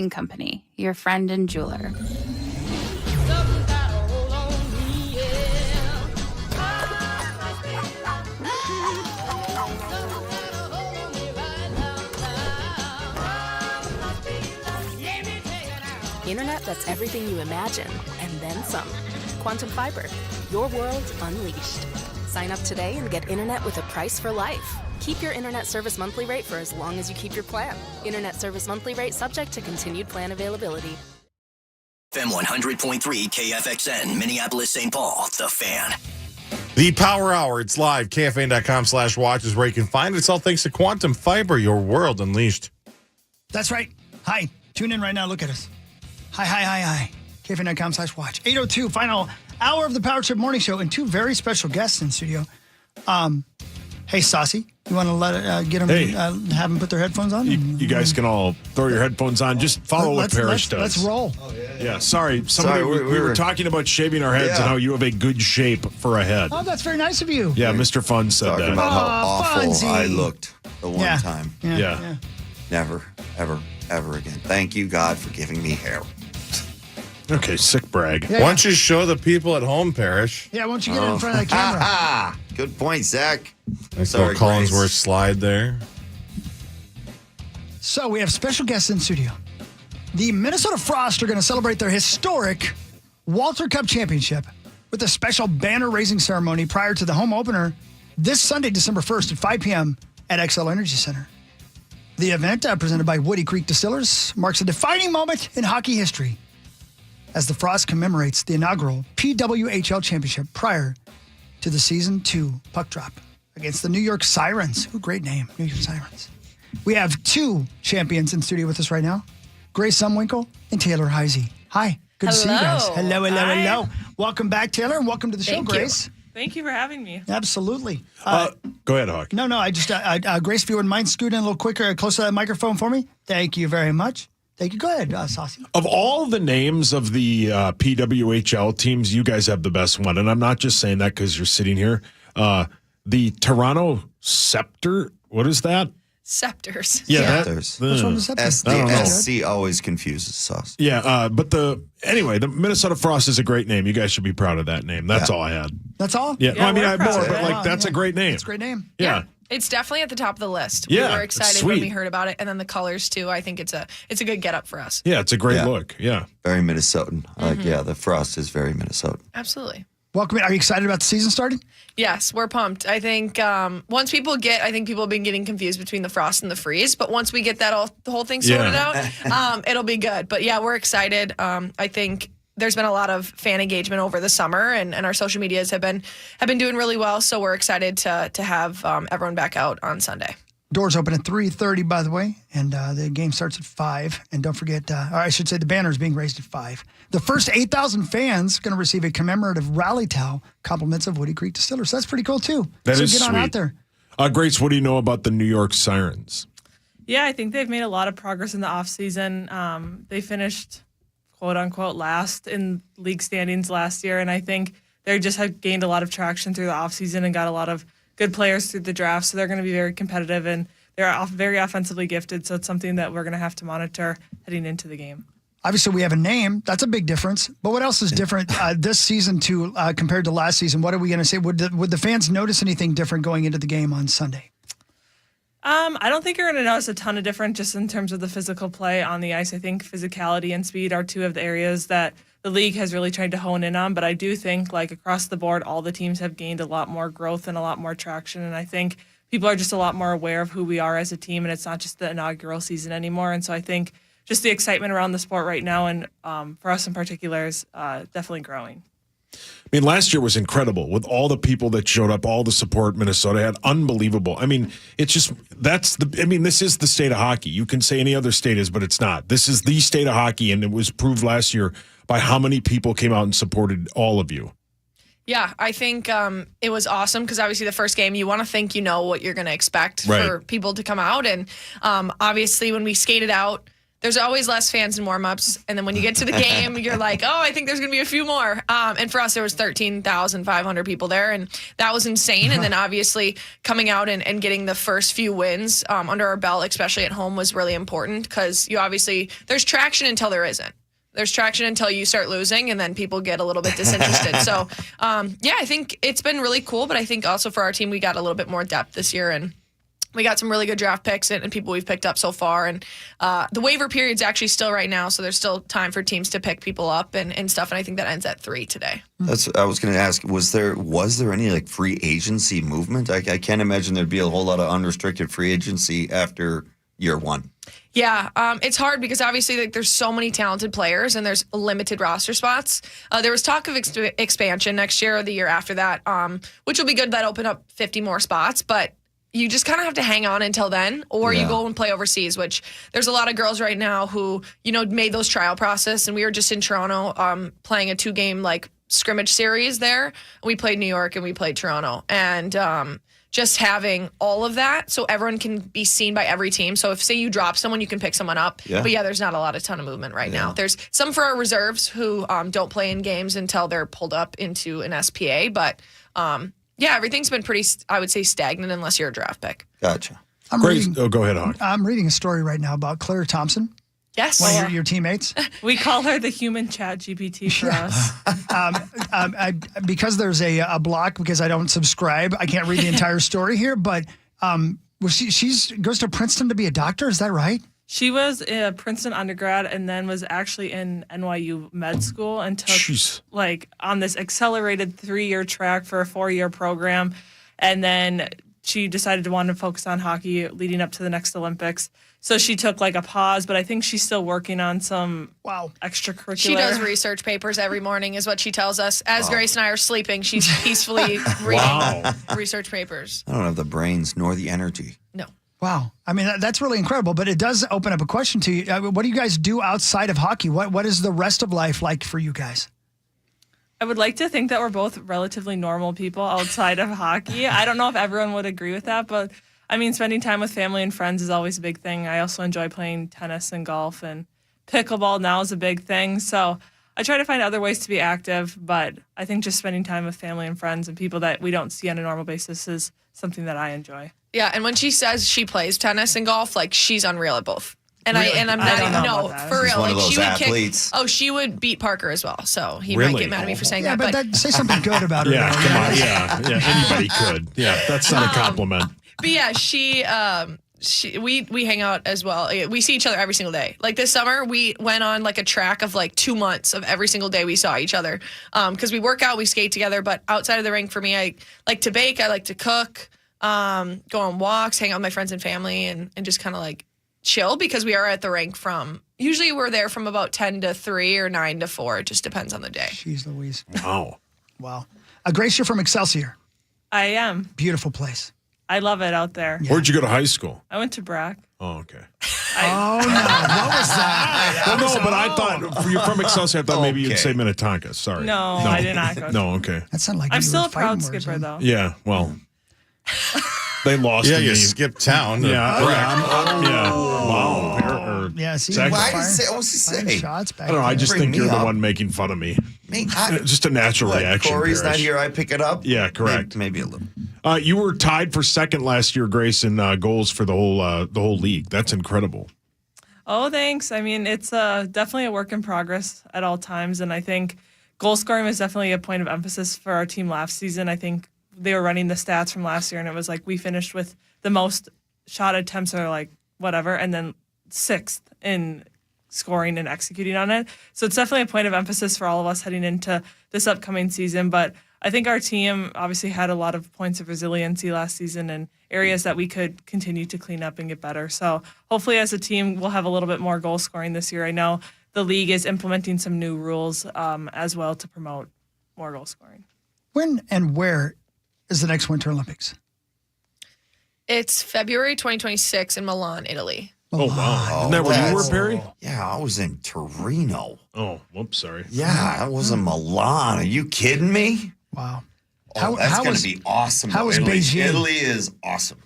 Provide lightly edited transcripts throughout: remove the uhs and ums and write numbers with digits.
Company, your friend and jeweler. Internet that's everything you imagine, and then some. Quantum Fiber, your world unleashed. Sign up today and get internet with a price for life. Keep your internet service monthly rate for as long as you keep your plan. Internet service monthly rate subject to continued plan availability. FM 100.3 KFXN, Minneapolis, St. Paul, The Fan. The Power Hour, it's live. KFN.com/watch is where you can find it. It's all thanks to Quantum Fiber, your world unleashed. That's right. Hi. Tune in right now. Look at us. Hi. KFN.com/watch. 8:02, final hour of the Power Trip Morning Show, and two very special guests in studio. Hey, Saucy, you want to get them, have them put their headphones on? You guys can all throw your headphones on. Just follow what Parrish does. Let's roll. Oh, yeah. Sorry. We were talking about shaving our heads and how you have a good shape for a head. Oh, that's very nice of you. Yeah, Mr. Fun said Talking that. about how awful Fonzie. I looked the one time. Yeah. Never, ever again. Thank you, God, for giving me hair. Okay, sick brag. Why don't you show the people at home, Parrish? Yeah, why don't you get in front of the camera? Good point, Zach. Nice Sorry, little Collinsworth Grace. slide there. So we have special guests in studio. The Minnesota Frost are going to celebrate their historic Walter Cup championship with a special banner-raising ceremony prior to the home opener this Sunday, December 1st at 5 p.m. at XL Energy Center. The event, presented by Woody Creek Distillers, marks a defining moment in hockey history as the Frost commemorates the inaugural PWHL championship prior to the Season 2 puck drop against the New York Sirens. Ooh, great name, New York Sirens. We have two champions in studio with us right now, Grace Sumwinkle and Taylor Heisey. Hi, good to see you guys. Hello. Welcome back, Taylor, and welcome to the show, Grace. Thank you for having me. Absolutely. Go ahead, Hawk. No, I just, Grace, if you wouldn't mind scooting a little quicker, closer to that microphone for me. Thank you very much. Thank you. Go ahead, Saucy. Of all the names of the PWHL teams, you guys have the best one. And I'm not just saying that because you're sitting here. The Toronto Scepter, what is that? Scepters. Yeah. Scepters. Which one was that? The SC always confuses us. Yeah, but the Minnesota Frost is a great name. You guys should be proud of that name. That's all I had. That's all? Yeah, Yeah, no, I we're proud more, of but it. that's a great name. It's a great name. Yeah. It's definitely at the top of the list. Yeah, We were it's excited when sweet. we heard about it, and then the colors too. I think it's a good get up for us. Yeah, it's a great Yeah. look. Yeah. Very Minnesotan. The Frost is very Minnesotan. Absolutely. Welcome in. Are you excited about the season starting? Yes, we're pumped. I think once people have been getting confused between the Frost and the Freeze, but once we get the whole thing sorted out, it'll be good. But yeah, we're excited. I think there's been a lot of fan engagement over the summer, and our social medias have been doing really well. So we're excited to have everyone back out on Sunday. Doors open at 3:30, by the way, and the game starts at 5. And don't forget, or I should say the banner is being raised at 5. The first 8,000 fans going to receive a commemorative rally towel, compliments of Woody Creek Distillers. So that's pretty cool, too. That so is get on sweet. out there. Grace, what do you know about the New York Sirens? Yeah, I think they've made a lot of progress in the offseason. They finished, quote unquote, last in league standings last year, and I think they just have gained a lot of traction through the offseason and got a lot of good players through the draft, so they're going to be very competitive, and they're very offensively gifted, so it's something that we're going to have to monitor heading into the game. Obviously, we have a name. That's a big difference. But what else is different this season compared to last season? What are we going to say? Would the fans notice anything different going into the game on Sunday? I don't think you're going to notice a ton of difference just in terms of the physical play on the ice. I think physicality and speed are two of the areas that the league has really tried to hone in on, but I do think across the board, all the teams have gained a lot more growth and a lot more traction, and I think people are just a lot more aware of who we are as a team, and it's not just the inaugural season anymore. And so I think just the excitement around the sport right now, and for us in particular, is definitely growing. I mean, last year was incredible with all the people that showed up, all the support Minnesota had. Unbelievable. I mean, it's just, this is the state of hockey. You can say any other state is, but it's not. This is the state of hockey, and it was proved last year by how many people came out and supported all of you. Yeah, I think it was awesome because obviously the first game, you want to think you know what you're going to expect Right. for people to come out. And obviously when we skated out there's always less fans in warm-ups. And then when you get to the game, you're like, oh, I think there's going to be a few more. And for us, there was 13,500 people there, and that was insane. And then obviously coming out and getting the first few wins under our belt, especially at home, was really important because there's traction until there isn't. There's traction until you start losing, and then people get a little bit disinterested. So, I think it's been really cool, but I think also for our team, we got a little bit more depth this year, and we got some really good draft picks and people we've picked up so far. And the waiver period's actually still right now, so there's still time for teams to pick people up and stuff. And I think that ends at 3 today. I was going to ask, was there any like free agency movement? I can't imagine there'd be a whole lot of unrestricted free agency after year 1. Yeah, it's hard because obviously there's so many talented players and there's limited roster spots. There was talk of expansion next year or the year after that, which will be good. That open up 50 more spots, but you just kind of have to hang on until then, or you go and play overseas, which there's a lot of girls right now who, made those trial process. And we were just in Toronto playing a 2-game like scrimmage series there. We played New York and we played Toronto. And just having all of that so everyone can be seen by every team. So if, say, you drop someone, you can pick someone up. Yeah. But, there's not a ton of movement right now. There's some for our reserves who don't play in games until they're pulled up into an SPA. But, everything's been pretty, I would say, stagnant unless you're a draft pick. Gotcha. Go ahead, Hawk. I'm reading a story right now about Claire Thompson. Yes. One of your teammates. We call her the human chat GPT for us. Because there's a block because I don't subscribe, I can't read the entire story here, but she goes to Princeton to be a doctor, is that right? She was a Princeton undergrad and then was actually in NYU med school and took on this accelerated 3-year track for a 4-year program. And then she decided to want to focus on hockey leading up to the next Olympics. So she took a pause, but I think she's still working on some extracurricular. She does research papers every morning is what she tells us. As Grace and I are sleeping, she's peacefully reading research papers. I don't have the brains nor the energy. No. Wow. I mean, that's really incredible, but it does open up a question to you. What do you guys do outside of hockey? What is the rest of life like for you guys? I would like to think that we're both relatively normal people outside of hockey. I don't know if everyone would agree with that, but I mean, spending time with family and friends is always a big thing. I also enjoy playing tennis and golf, and pickleball now is a big thing. So I try to find other ways to be active, but I think just spending time with family and friends and people that we don't see on a normal basis is something that I enjoy. Yeah, and when she says she plays tennis and golf, she's unreal at both. And really? I'm not for real. She's one of those she would athletes. she would beat Parker as well. So he Really? might get mad at me for saying Yeah, that. but say something good about her. Yeah, though. come on. Yeah, anybody could. Yeah, that's not a compliment. But yeah, we hang out as well. We see each other every single day. Like this summer, we went on a track of 2 months of every single day we saw each other. Because we work out, we skate together. But outside of the rink, for me, I like to bake, I like to cook, go on walks, hang out with my friends and family, and just kind of chill because we are at the rink usually we're there from about 10 to 3 or 9 to 4. It just depends on the day. Jeez Louise. Wow. Grace, you're from Excelsior. I am. Beautiful place. I love it out there. Yeah. Where'd you go to high school? I went to Brack. Oh, okay. Oh, no. What was that? Well, no, but I thought you're from Excelsior. I thought maybe you'd say Minnetonka. Sorry. No, I did not go. No, okay. That sounded like I'm you still were a proud fighting words, skipper, huh? though. Yeah, well, they lost. Yeah, to you me. skipped town. Yeah, Correct. yeah. Wow. Yeah, see, Zach, Why did he say? What was he firing say? shots back I don't know. I there. just Bring think me you're the up. one making fun of me. Just a natural What, reaction. Corey's not Parrish. here. I pick it up. Yeah, correct. Maybe a little. You were tied for second last year, Grace, in goals for the whole league. That's incredible. Oh, thanks. I mean, it's definitely a work in progress at all times, and I think goal scoring was definitely a point of emphasis for our team last season. I think they were running the stats from last year, and it was we finished with the most shot attempts or whatever, and then 6th in scoring and executing on it. So it's definitely a point of emphasis for all of us heading into this upcoming season. But I think our team obviously had a lot of points of resiliency last season and areas that we could continue to clean up and get better. So hopefully as a team, we'll have a little bit more goal scoring this year. I know the league is implementing some new rules as well to promote more goal scoring. When and where is the next Winter Olympics? It's February 2026 in Milan, Italy. Oh, wow. Isn't that where you were, Perry? Yeah, I was in Torino. Oh, whoops, sorry. Yeah, I was in Milan. Are you kidding me? Wow. That's going to be awesome. How was Italy. Beijing? Italy is awesome.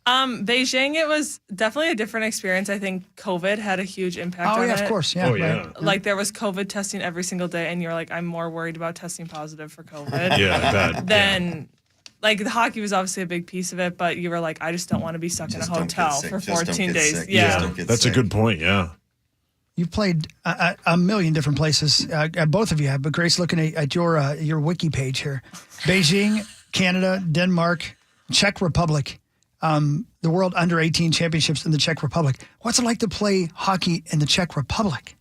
Beijing, it was definitely a different experience. I think COVID had a huge impact on it. Oh, yeah, of course. Yeah. Oh, yeah. Right. Like there was COVID testing every single day, and you're like, I'm more worried about testing positive for COVID. Yeah, I bet. Then, like the hockey was obviously a big piece of it, but you were like, I just don't want to be stuck in a Just don't get hotel sick. for Just don't 14 get days. sick. Yeah. Just don't get That's a sick. good point. Yeah. You've played a million different places. Both of you have. But Grace, looking at your wiki page here, Beijing, Canada, Denmark, Czech Republic, the World Under 18 Championships in the Czech Republic. What's it like to play hockey in the Czech Republic?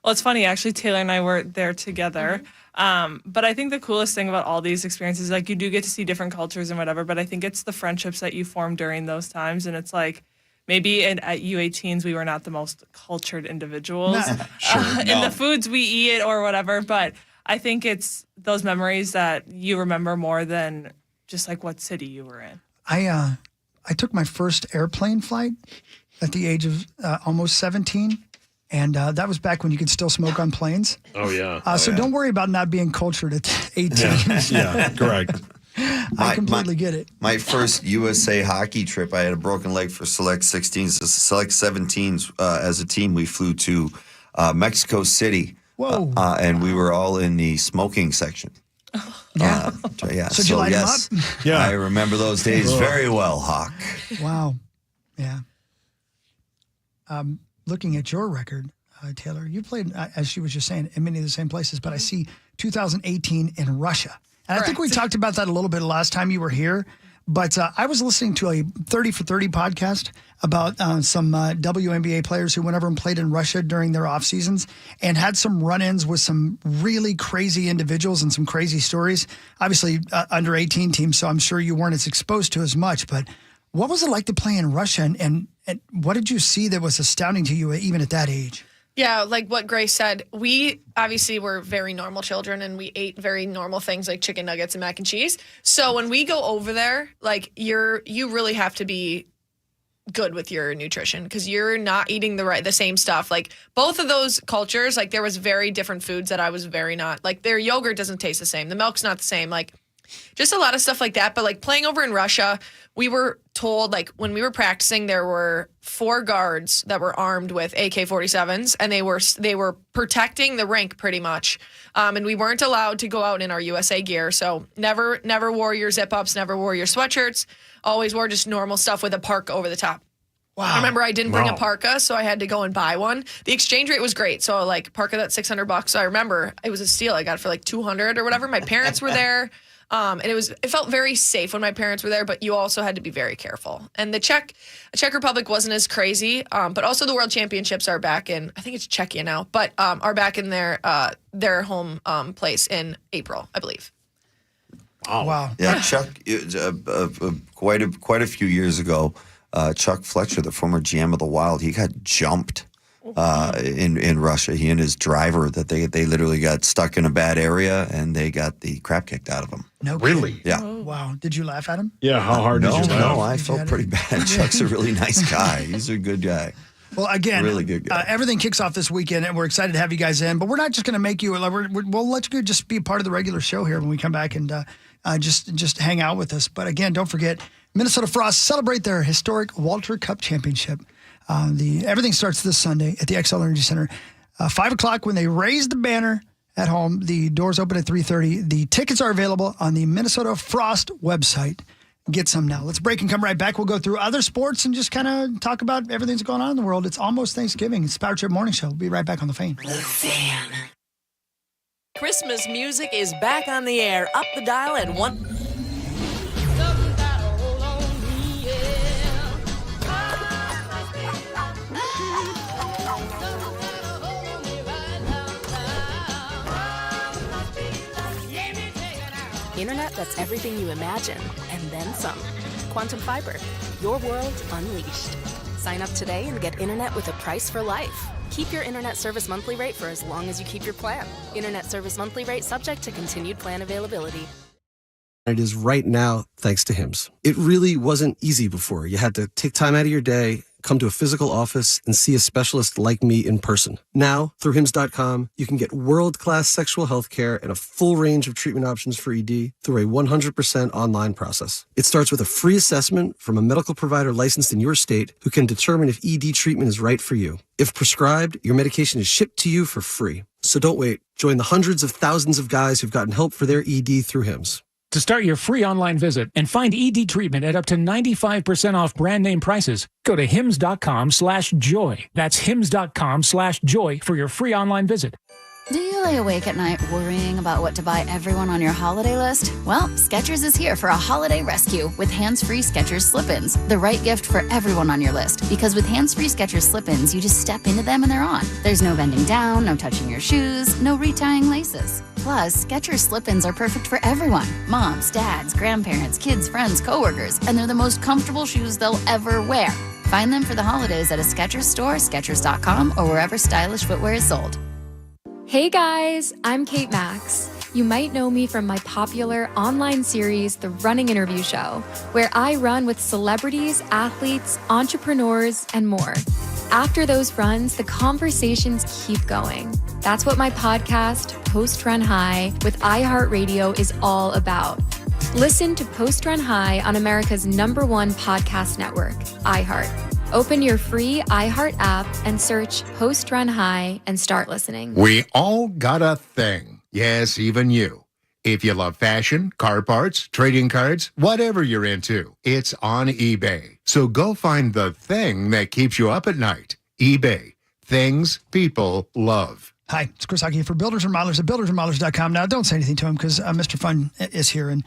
Well, it's funny. Actually, Taylor and I were there together. But I think the coolest thing about all these experiences, like you do get to see different cultures and whatever, but I think it's the friendships that you form during those times. And it's like, maybe at U18s, we were not the most cultured individuals in the foods we eat or whatever. But I think it's those memories that you remember more than just like what city you were in. I took my first airplane flight at the age of almost 17. And that was back when you could still smoke on planes. Oh, yeah. So don't worry about not being cultured at 18. Yeah, correct. I completely get it. My first USA hockey trip, I had a broken leg for Select 16s. Select 17s as a team, we flew to Mexico City. Whoa. And we were all in the smoking section. Yeah. Yeah. So did you light him yes, up? Yeah. I remember those days very well, Hawk. Wow. Yeah. Looking at your record, Taylor, you played, as she was just saying, in many of the same places, but I see 2018 in Russia. And I think we talked about that a little bit last time you were here. But I was listening to a 30 for 30 podcast about some WNBA players who went over and played in Russia during their off seasons and had some run-ins with some really crazy individuals and some crazy stories. Obviously, under 18 teams, so I'm sure you weren't as exposed to as much. But what was it like to play in Russia? And what did you see that was astounding to you even at that age? Yeah, like what Grace said, we obviously were very normal children and we ate very normal things like chicken nuggets and mac and cheese. So when we go over there, like you really have to be good with your nutrition because you're not eating the same stuff. Like both of those cultures, like there was very different foods that I was very not, like their yogurt doesn't taste the same. The milk's not the same. Like just a lot of stuff like that. But like playing over in Russia, we were told like when we were practicing, there were 4 guards that were armed with AK-47s and they were protecting the rink pretty much. And we weren't allowed to go out in our USA gear. So never wore your zip ups, never wore your sweatshirts, always wore just normal stuff with a parka over the top. Wow. I remember I didn't bring a parka, so I had to go and buy one. The exchange rate was great. So like parka, that's $600. So I remember it was a steal. I got it for like $200 or whatever. My parents were there. And it felt very safe when my parents were there, but you also had to be very careful. And the Czech Republic wasn't as crazy, but also the World Championships are back in, I think it's Czechia now, but are back in their home place in April, I believe. Wow. Yeah, Chuck, quite a few years ago, Chuck Fletcher, the former GM of the Wild, he got jumped in Russia. He and his driver, that they literally got stuck in a bad area and they got the crap kicked out of them. No Really? kidding. Yeah. Oh. Wow. Did you laugh at him? Yeah, how hard did you laugh? No, I felt pretty bad. Chuck's a really nice guy. He's a good guy. Well, again, Really good guy. everything kicks off this weekend, and we're excited to have you guys in. But we're not just going to make you. We'll let you just be part of the regular show here when we come back and just hang out with us. But again, don't forget, Minnesota Frost celebrate their historic Walter Cup Championship. Everything starts this Sunday at the XL Energy Center, 5 o'clock when they raise the banner at home. The doors open at 3:30. The tickets are available on the Minnesota Frost website. Get some now. Let's break and come right back. We'll go through other sports and just kind of talk about everything that's going on in the world. It's almost Thanksgiving. It's Power Trip Morning Show. We'll be right back on the Fan. Christmas music is back on the air. Up the dial at 1. Internet that's everything you imagine, and then some. Quantum Fiber, your world unleashed. Sign up today and get internet with a price for life. Keep your internet service monthly rate for as long as you keep your plan. Internet service monthly rate subject to continued plan availability. It is right now, thanks to HIMS. It really wasn't easy before. You had to take time out of your day, come to a physical office and see a specialist like me in person. Now, through HIMS.com, you can get world-class sexual health care and a full range of treatment options for ED through a 100% online process. It starts with a free assessment from a medical provider licensed in your state who can determine if ED treatment is right for you. If prescribed, your medication is shipped to you for free. So don't wait. Join the hundreds of thousands of guys who've gotten help for their ED through HIMS. To start your free online visit and find ED treatment at up to 95% off brand name prices, go to hims.com/joy. That's hims.com/joy for your free online visit. Do you lay awake at night worrying about what to buy everyone on your holiday list? Well, Skechers is here for a holiday rescue with hands-free Skechers slip-ins, the right gift for everyone on your list. Because with hands-free Skechers slip-ins, you just step into them and they're on. There's no bending down, no touching your shoes, no retying laces. Plus, Skechers slip-ins are perfect for everyone. Moms, dads, grandparents, kids, friends, coworkers, and they're the most comfortable shoes they'll ever wear. Find them for the holidays at a Skechers store, Skechers.com, or wherever stylish footwear is sold. Hey guys, I'm Kate Max. You might know me from my popular online series, The Running Interview Show, where I run with celebrities, athletes, entrepreneurs, and more. After those runs, the conversations keep going. That's what my podcast, Post Run High, with iHeartRadio is all about. Listen to Post Run High on America's #1 podcast network, iHeart. Open your free iHeart app and search Post Run High and start listening. We all got a thing. Yes, even you. If you love fashion, car parts, trading cards, whatever you're into, it's on eBay. So go find the thing that keeps you up at night. eBay. Things people love. Hi, it's Chris Hockey for Builders Remodelers at buildersremodelers.com. Now, don't say anything to him because Mr. Fun is here, and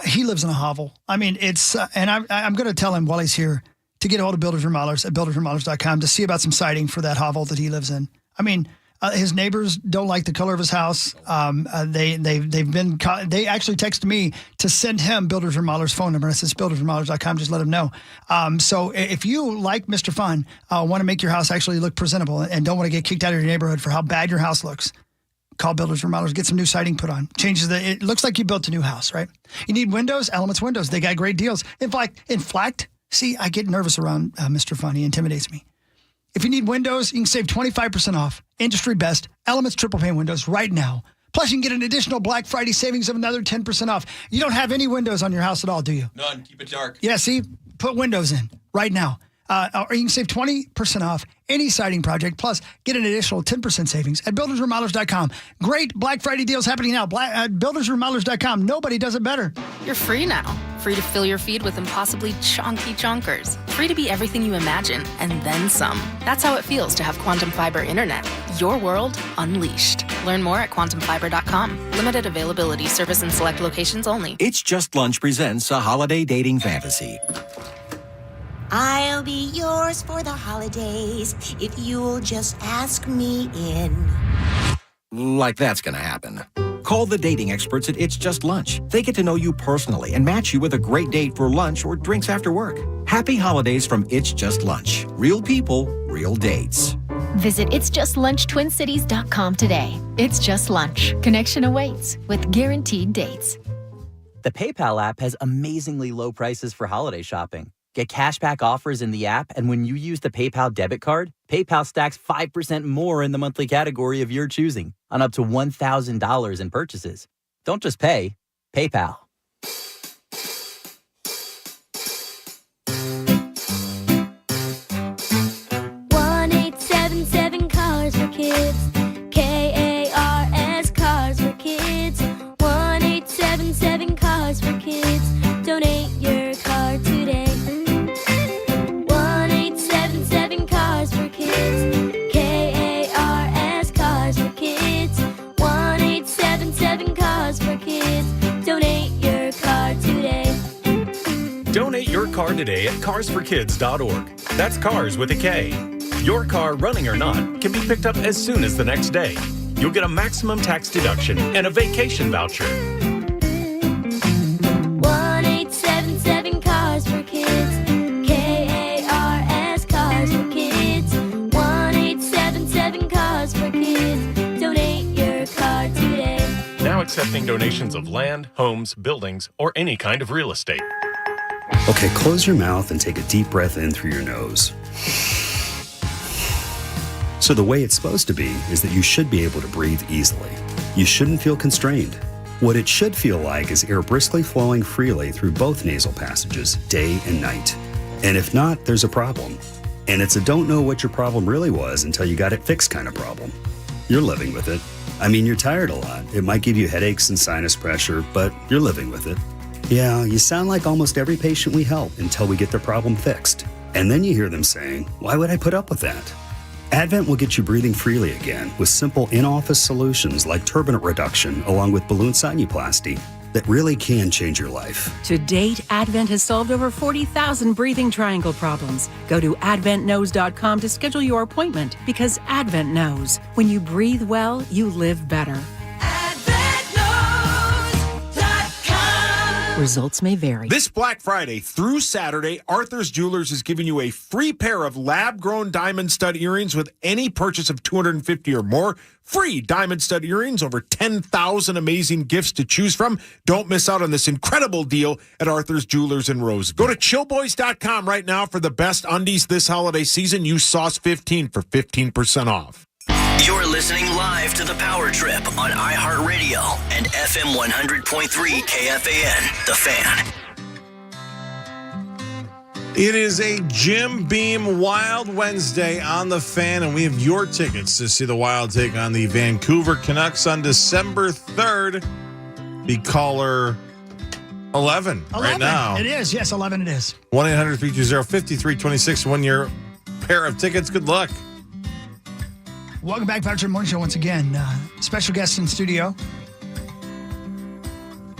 he lives in a hovel. I mean, it's and I'm going to tell him while he's here to get a hold of Builders Remodelers at buildersremodelers.com to see about some siding for that hovel that he lives in. I mean, his neighbors don't like the color of his house. They actually texted me to send him Builders Remodelers phone number. And it says buildersremodelers.com. Just let him know. So if you, like Mr. Fun, want to make your house actually look presentable and don't want to get kicked out of your neighborhood for how bad your house looks, call Builders Remodelers. Get some new siding put on. It looks like you built a new house, right? You need windows, Elements Windows. They got great deals. In fact, see, I get nervous around Mr. Fun. He intimidates me. If you need windows, you can save 25% off. Industry best, Elements triple pane windows right now. Plus, you can get an additional Black Friday savings of another 10% off. You don't have any windows on your house at all, do you? None. Keep it dark. Yeah, see? Put windows in right now. Or you can save 20% off any siding project. Plus, get an additional 10% savings at buildersremodelers.com. Great Black Friday deals happening now. At buildersremodelers.com. Nobody does it better. You're free now. Free to fill your feed with impossibly chonky chonkers. Free to be everything you imagine, and then some. That's how it feels to have Quantum Fiber Internet. Your world unleashed. Learn more at quantumfiber.com. Limited availability. Service in select locations only. It's Just Lunch presents a holiday dating fantasy. I'll be yours for the holidays if you'll just ask me in. Like that's gonna happen. Call the dating experts at It's Just Lunch. They get to know you personally and match you with a great date for lunch or drinks after work. Happy holidays from It's Just Lunch. Real people, real dates. Visit itsjustlunchtwincities.com today. It's Just Lunch. Connection awaits with guaranteed dates. The PayPal app has amazingly low prices for holiday shopping. Get cashback offers in the app, and when you use the PayPal debit card, PayPal stacks 5% more in the monthly category of your choosing on up to $1,000 in purchases. Don't just pay, PayPal. 1-877 Cars for Kids. KARS Cars for Kids. 1-877 Cars for Kids. Donate your car today. 1-877 Cars for Kids. KARS Cars for Kids. 1-877 Cars for Kids. Donate your car today. Donate your car today at carsforkids.org. That's cars with a K. Your car, running or not, can be picked up as soon as the next day. You'll get a maximum tax deduction and a vacation voucher. 1-877 Cars for Kids. KARS Cars for Kids. 1-877 Cars for Kids. Donate your car today. Now accepting donations of land, homes, buildings, or any kind of real estate. Okay, close your mouth and take a deep breath in through your nose. So the way it's supposed to be is that you should be able to breathe easily. You shouldn't feel constrained. What it should feel like is air briskly flowing freely through both nasal passages, day and night. And if not, there's a problem. And it's a don't know what your problem really was until you got it fixed kind of problem. You're living with it. I mean, you're tired a lot. It might give you headaches and sinus pressure, but you're living with it. Yeah, you sound like almost every patient we help until we get their problem fixed. And then you hear them saying, why would I put up with that? Advent will get you breathing freely again with simple in-office solutions like turbinate reduction along with balloon sinuplasty that really can change your life. To date, Advent has solved over 40,000 breathing triangle problems. Go to adventknows.com to schedule your appointment because Advent knows. When you breathe well, you live better. Results may vary. This Black Friday through Saturday, Arthur's Jewelers is giving you a free pair of lab-grown diamond stud earrings with any purchase of $250 or more. Free diamond stud earrings, over 10,000 amazing gifts to choose from. Don't miss out on this incredible deal at Arthur's Jewelers in Rose. Go to chillboys.com right now for the best undies this holiday season. Use Sauce15 for 15% off. You're listening live to The Power Trip on iHeartRadio and FM 100.3 KFAN, The Fan. It is a Jim Beam Wild Wednesday on The Fan, and we have your tickets to see the Wild take on the Vancouver Canucks on December 3rd. Be caller 11 right now. It is. Yes, 11 it is. 1-800-320-5326. Win your pair of tickets. Good luck. Welcome back, Power Trip Morning Show once again. Special guest in studio.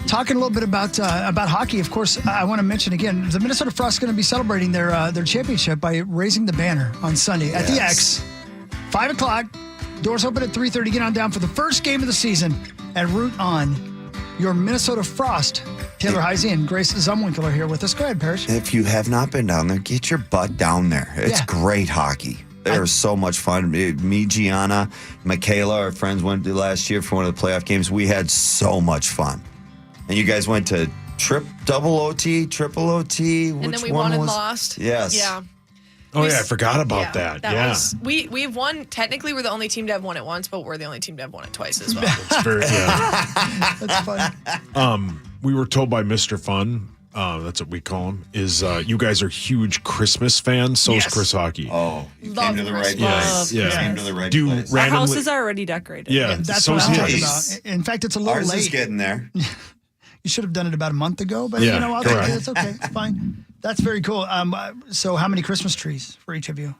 Talking a little bit about hockey. Of course, I want to mention again, the Minnesota Frost is going to be celebrating their championship by raising the banner on Sunday at the X. 5 o'clock. Doors open at 3:30. Get on down for the first game of the season and root on your Minnesota Frost. Taylor Heisey and Grace Zumwinkle are here with us. Go ahead, Parrish. If you have not been down there, get your butt down there. It's great hockey. They're so much fun. Me, Gianna, Michaela, our friends went to last year for one of the playoff games. We had so much fun. And you guys went to double OT, triple OT. And then we won and lost. Yes. Yeah. Oh, yeah, I forgot about that. Was, we've won. Technically, we're the only team to have won it once, but we're the only team to have won it twice as well. That's very, That's fun. We were told by Mr. Fun, that's what we call him, is you guys are huge Christmas fans. So is Chris Hockey. Oh, you Love came to the right Christmas. place. Yeah. You came to the right Do place. Our house is already decorated. Yeah, That's so what I'm is talking his. about. In fact, it's a little Ours late. is getting there. You should have done it about a month ago, but Yeah, you know, correct. it's okay. It's fine. That's very cool. So how many Christmas trees for each of you?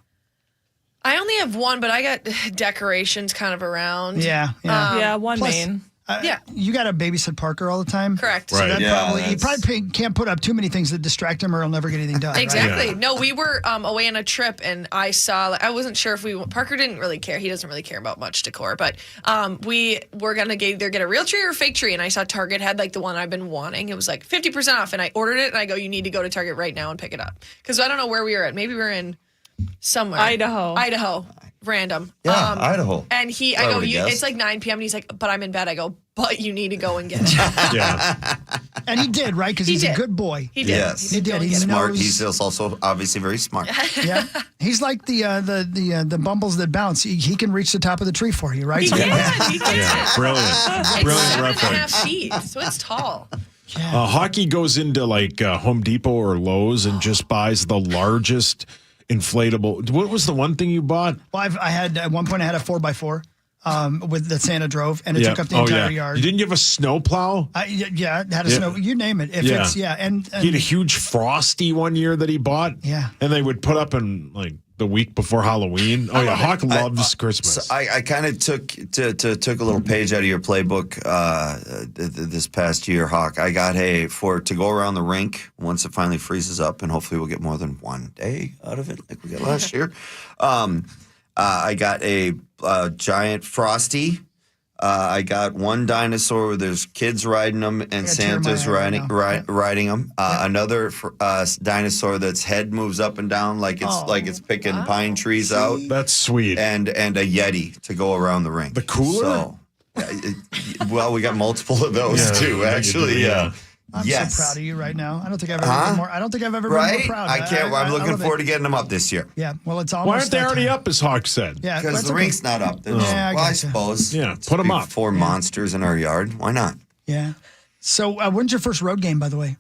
I only have one, but I got decorations kind of around. Yeah. One Plus, main. You got to babysit Parker all the time. Correct. So that you probably can't put up too many things that distract him or he'll never get anything done. Exactly. Right? No, we were away on a trip and I saw, I wasn't sure if Parker didn't really care. He doesn't really care about much decor, but we were going to either get a real tree or a fake tree. And I saw Target had like the one I've been wanting. It was like 50% off. And I ordered it and I go, you need to go to Target right now and pick it up. Because I don't know where we were at. Maybe we were in somewhere. Idaho. Random. Yeah, Idaho. And it's like 9 p.m. and he's like, but I'm in bed. I go, but you need to go and get it. Yeah. And he did, right? Because he's a good boy. He did. Yes. He did. He's smart. He's also obviously very smart. Yeah. He's like the bumbles that bounce. He can reach the top of the tree for you, right? He can. Yeah, brilliant. It's Brilliant 7.5 reference. feet, so it's tall. Hockey goes into like Home Depot or Lowe's and just buys the largest inflatable. What was the one thing you bought? Well, I had at one point I had a 4x4 with that Santa drove, and it took up the entire yard. You didn't have a snowplow? Yeah, it had a snow. You name it. If it's and he had a huge Frosty one year that he bought. Yeah, and they would put up in like the week before Halloween. Oh yeah, Hawk loves Christmas. So I kind of took a little page out of your playbook this past year, Hawk. I got to go around the rink once it finally freezes up, and hopefully we'll get more than one day out of it like we got last year. I got a giant Frosty. I got one dinosaur where there's kids riding them and Santa's riding them. Another dinosaur that's head moves up and down like it's picking pine trees out. That's sweet. And a Yeti to go around the rink. The cooler? So, well, we got multiple of those too, actually. Yeah. I'm Yes. so proud of you right now. I don't think I've ever been more. I don't think I've ever been Right? more proud. I can't. I'm looking love it. forward to getting them up this year. Yeah. Well, it's almost. Why aren't they that already time. up, as Hawk said? Yeah, Because that's the okay. rink's not up. Yeah, I I gotcha. suppose. Yeah, It's put 'em big up. Four monsters in our yard. Why not? Yeah. So, when's your first road game, by the way?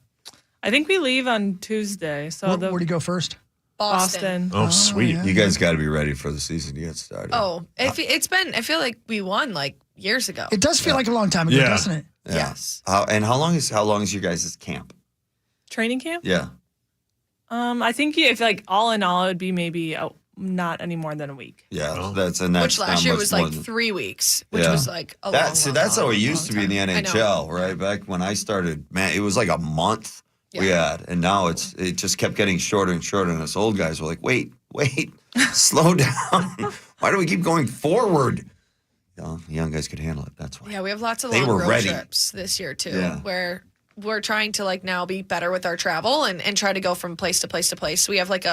I think we leave on Tuesday. So Where do you go first? Boston. Oh, sweet. You guys got to be ready for the season to get started. Oh, it's been. I feel like we won like years ago. It does feel like a long time ago, Yeah. doesn't it? Yeah. Yes. And how long is your guys' camp? Training camp? Yeah. I think if like all in all, it would be maybe not any more than a week. Yeah. That's Which last year was like 3 weeks, which was like a long, that's how it used to be in the NHL, right? Back when I started, man, it was like a month we had, and now it just kept getting shorter and shorter. And us old guys were like, wait, slow down. Why do we keep going forward? The young guys could handle it. That's why. Yeah, we have lots of They long were road ready. trips this year too, Yeah. where we're trying to like now be better with our travel and try to go from place to place to place. We have like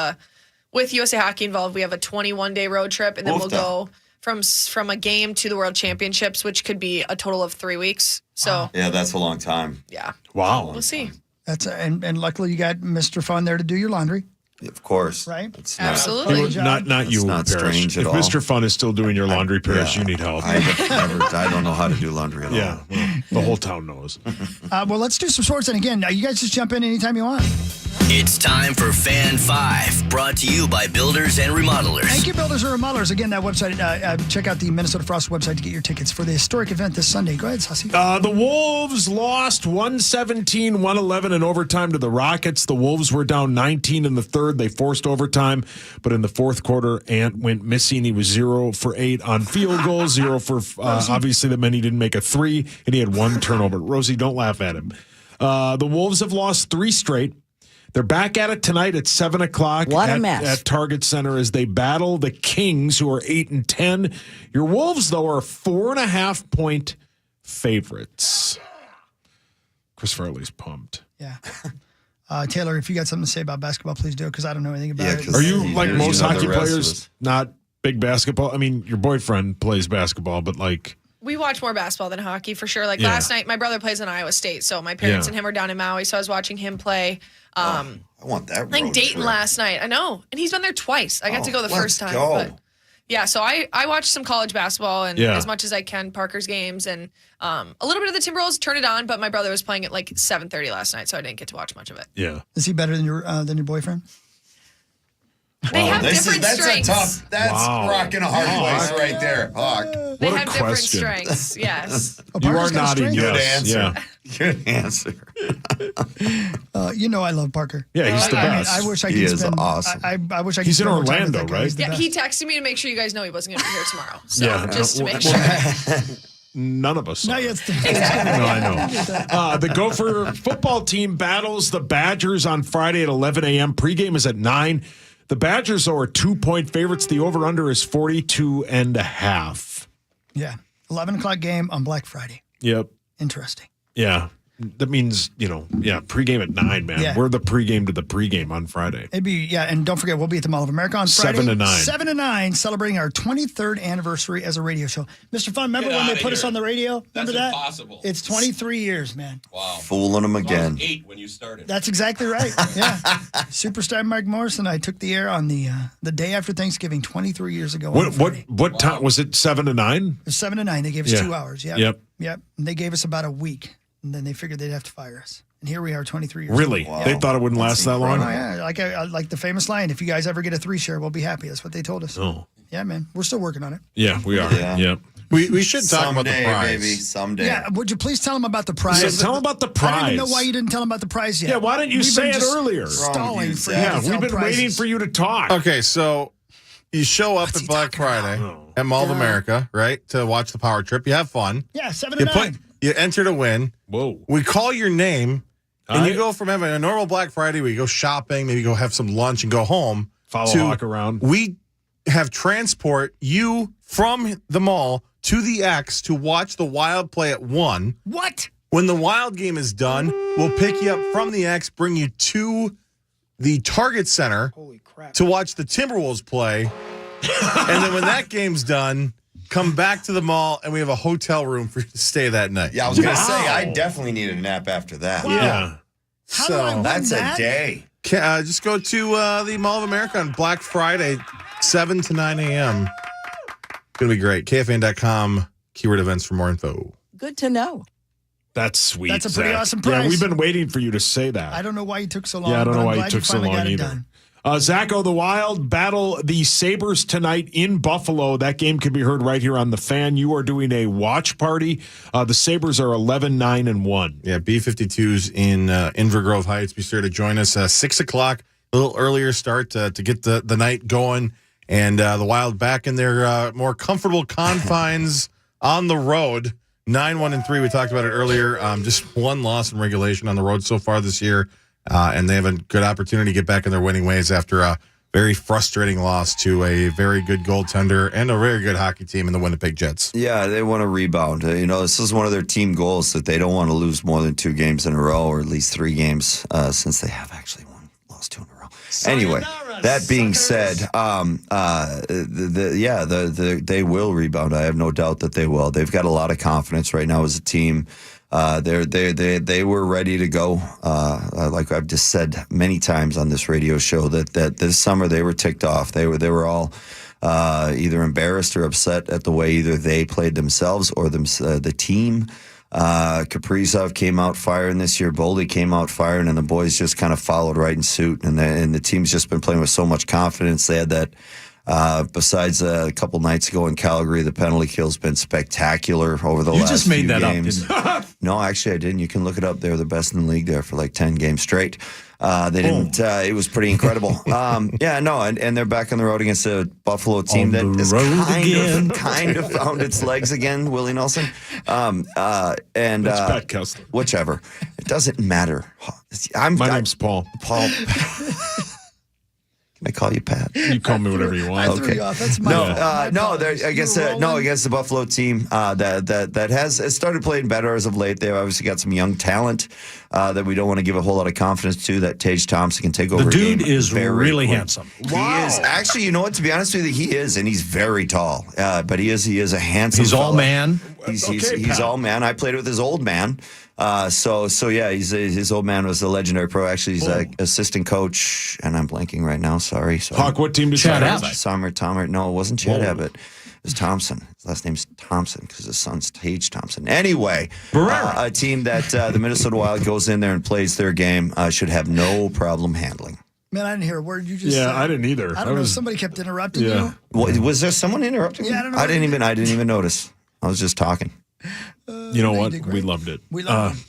with USA Hockey involved, we have a 21-day road trip, and then we'll go from a game to the World Championships, which could be a total of 3 weeks. So Yeah, that's a long time. yeah, Wow. we'll see. That's and luckily you got Mr. Fun there to do your laundry. Of course. Right? It's Absolutely. Not you, not Parrish. strange at if all. Mr. Fun is still doing your laundry, Parrish, you need help. I don't know how to do laundry at all. Yeah, well, the whole town knows. Well, let's do some sports. And again, you guys just jump in anytime you want. It's time for Fan 5, brought to you by Builders and Remodelers. Thank you, Builders and Remodelers. Again, that website, check out the Minnesota Frost website to get your tickets for the historic event this Sunday. Go ahead, Sassy. The Wolves lost 117-111 in overtime to the Rockets. The Wolves were down 19 in the third. They forced overtime, but in the fourth quarter, Ant went missing. He was 0 for 8 on field goals, 0 for, obviously, that meant he didn't make a 3, and he had 1 turnover. Rosie, don't laugh at him. The Wolves have lost 3 straight. They're back at it tonight at 7 o'clock What a mess. at Target Center as they battle the Kings, who are 8-10. Your Wolves, though, are 4.5-point favorites. Chris Farley's pumped. Yeah. Taylor, if you got something to say about basketball, please do it because I don't know anything about it. Are you like most hockey the rest of players, us. not big basketball? I mean, your boyfriend plays basketball, but like, We watch more basketball than hockey for sure. Like Yeah. last night, my brother plays in Iowa State, so my parents Yeah. and him are down in Maui, so I was watching him play. I want that. I think road Dayton trip. last night. I know, and he's been there twice. I got to go the let's first time. go. But yeah, so I watched some college basketball and Yeah. as much as I can, Parker's games and a little bit of the Timberwolves. Turn it on, but my brother was playing at like 7:30 last night, so I didn't get to watch much of it. yeah. Is he better than your boyfriend? They have different That's strengths. a tough. That's Wow. rocking a hard place right there, Hawk. They What a have different question. strengths. Yes. You are Parker's got a nodding. strength? Yes. Good answer. Yeah. Good answer. You know I love Parker. Yeah, he's the best. I wish I He could is spend. awesome. I wish I could. He's in spend more time with Orlando, that guy. right? He's the Yeah, best. he texted me to make sure you guys know he wasn't going to be here tomorrow. So Yeah. just to Well, make sure. None of us. No, are. yes. No, I know. The Gopher football team battles the Badgers on Friday at 11 a.m. Pregame is at 9. The Badgers are 2-point favorites. The over-under is 42.5. Yeah. 11 o'clock game on Black Friday. Yep. Interesting. Yeah. That means, pregame at 9, man. Yeah. We're the pregame to the pregame on Friday. It'd be, and don't forget, we'll be at the Mall of America on Friday. 7 to 9. 7 to 9, celebrating our 23rd anniversary as a radio show. Mr. Fun, remember when they put us on the radio? Remember that? Impossible. It's 23 years, man. Wow. Fooling them again. 8 when you started. That's exactly right. Yeah. Superstar Mike Morrison and I took the air on the day after Thanksgiving 23 years ago. What time? Was it 7 to 9? It was 7 to 9. They gave us 2 hours. Yep. Yep. And they gave us about a week. And then they figured they'd have to fire us. And here we are 23 years Really? old. They thought it wouldn't last that long? Oh, yeah. Like the famous line, if you guys ever get a 3 share, we'll be happy. That's what they told us. Oh. Yeah, man. We're still working on it. Yeah, we are. Yeah. Yep. We should talk about the Someday, prize. baby. Someday. Yeah, would you please tell them about the prize? Yeah, tell them about the I don't even prize. know why you didn't tell them about the prize yet. Yeah, why didn't you We've say been it just earlier? Stalling for you Yeah, to we've tell been waiting prizes. for you to talk. Okay, so you show up What's at he Black talking about? Friday Oh. at Mall of America, right, to watch the Power Trip. You have fun. Yeah, 7 to You 9. you enter to win. Whoa. We call your name, and you Alright. go from having a normal Black Friday where you go shopping, maybe go have some lunch and go home. Follow to Hawk around. We have transport you from the mall to the X to watch the Wild play at 1. What? When the Wild game is done, we'll pick you up from the X, bring you to the Target Center Holy crap. to watch the Timberwolves play. And then when that game's done, come back to the mall, and we have a hotel room for you to stay that night. Yeah, I was going to say, I definitely need a nap after that. Wow. Yeah. How do I win that's that? a day. Just go to the Mall of America on Black Friday, 7 to 9 a.m. It's going to be great. KFAN.com, keyword events for more info. Good to know. That's sweet. That's a pretty Zach. awesome price. Yeah, we've been waiting for you to say that. I don't know why you took so long. Yeah, I don't but know I'm why you glad took so finally long got it either. done. Zacho, the Wild battle the Sabres tonight in Buffalo. That game can be heard right here on The Fan. You are doing a watch party. The Sabres are 11-9-1. Yeah, B-52's in Inver Grove Heights. Be sure to join us 6 o'clock, a little earlier start to get the night going. And the Wild back in their more comfortable confines on the road. 9-1-3. We talked about it earlier. Just one loss in regulation on the road so far this year. And they have a good opportunity to get back in their winning ways after a very frustrating loss to a very good goaltender and a very good hockey team in the Winnipeg Jets. Yeah, they want to rebound. This is one of their team goals that they don't want to lose more than 2 games in a row, or at least 3 games, since they have actually lost 2 in a row. Anyway, that being said, they will rebound. I have no doubt that they will. They've got a lot of confidence right now as a team. They were ready to go. Like I've just said many times on this radio show that this summer they were ticked off. They were all either embarrassed or upset at the way either they played themselves or the team. Kaprizov came out firing this year. Boldy came out firing, and the boys just kind of followed right in suit. And the team's just been playing with so much confidence. They had that. Besides a couple nights ago in Calgary, the penalty kill's been spectacular over the last few games. You just made that up, didn't you? No, actually, I didn't. You can look it up. They were the best in the league there for like 10 games straight. They didn't. It was pretty incredible. And they're back on the road against a Buffalo team that is kind of found its legs again. Willie Nelson, and Pat Kessler. Whichever. It doesn't matter. My name's Paul. Paul. Can I call you Pat? You call me whatever you want. I threw you off. That's my fault. Against the Buffalo team that has started playing better as of late. They've obviously got some young talent that we don't want to give a whole lot of confidence to. That Tage Thompson can take over. The a game dude is very really quick. handsome. He is actually. You know what? To be honest with you, he is, and he's very tall. But he is a handsome. He's all fella. man. He's all man. I played with his old man. His old man was a legendary pro. Actually, he's an assistant coach, and I'm blanking right now. Sorry. Hawk, what team did Chad Abbott? Tomer. No, it wasn't Chad Abbott. It was Thompson. His last name's Thompson because his son's Tage Thompson. Anyway, a team that the Minnesota Wild goes in there and plays their game should have no problem handling. Man, I didn't hear a word you just said. Yeah, I didn't either. I don't know. Somebody kept interrupting you. Was there someone interrupting me? Yeah, I don't know. I didn't even notice. I was just talking. You know what? We loved it. We loved it.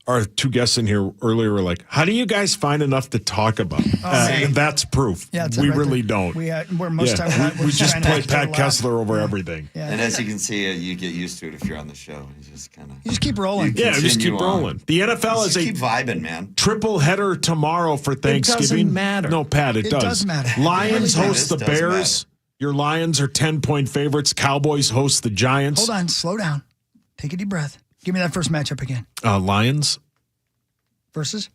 Our 2 guests in here earlier were like, how do you guys find enough to talk about? And that's proof. Yeah, it's we right really there. don't. We're most time we just trying to play act Pat out Kessler loud. over everything. Yeah. And as you can see, you get used to it if you're on the show. You just kind of You just keep rolling. Yeah, just keep continue rolling. The NFL is just a keep vibing, man. triple header tomorrow for Thanksgiving. doesn't matter. No, Pat, it does. It does matter. Lions It really host the does Bears. Your Lions are 10-point favorites. Cowboys host the Giants. Hold on. Slow down. Take a deep breath. Give me that first matchup again. Lions, Versus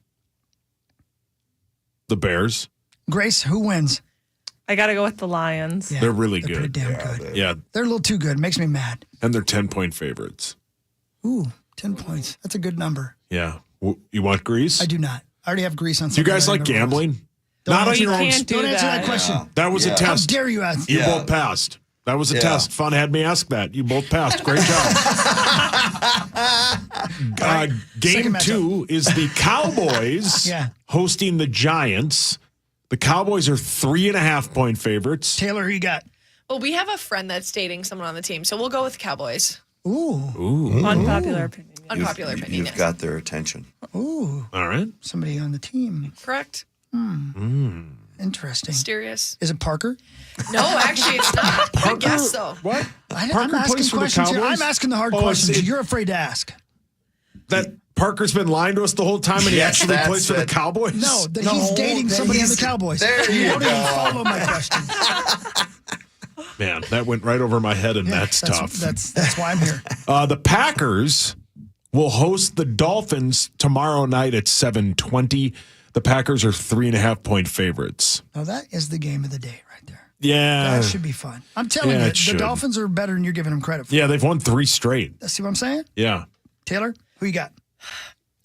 the Bears. Grace, who wins? I got to go with the Lions. Yeah, They're really pretty good. damn good. Yeah, They're a little too good. Makes me mad. and they're 10-point favorites. Ooh, 10 points. That's a good number. Yeah. You want Greece? I do not. I already have Greece on Do you something. guys that I like never gambling? was. Don't Not on answer your that. own. Can't do Don't answer that that. question. That was a How test. dare you ask? You Yeah. both passed. That was a Yeah. test. Fun had me ask that. You both passed. Great job. Game Second 2 is the Cowboys Yeah. hosting the Giants. The Cowboys are 3.5-point favorites. Taylor, who you got? Well, we have a friend that's dating someone on the team, so we'll go with Cowboys. Ooh. Unpopular opinion. Unpopular opinion. You've got their attention. Ooh. All right. Somebody on the team. Correct. Interesting. Mysterious. Is it Parker? No, actually, it's not. Good guess, though. What? I'm Parker asking plays for the questions here. Cowboys? I'm asking the hard Oh, it's- questions. You're afraid to ask. That Parker's been lying to us the whole time and he Yes, actually that's plays for the it. Cowboys? No, that he's dating somebody on the Cowboys. There you don't even go. follow my question. Man, that went right over my head, and that's tough. That's why I'm here. The Packers will host the Dolphins tomorrow night at 7:20. The Packers are 3.5-point favorites. Now that is the game of the day right there. Yeah. That should be fun. I'm telling Yeah, you, it the should. Dolphins are better than you're giving them credit for. Yeah, they've won 3 straight. See what I'm saying? Yeah. Taylor, who you got?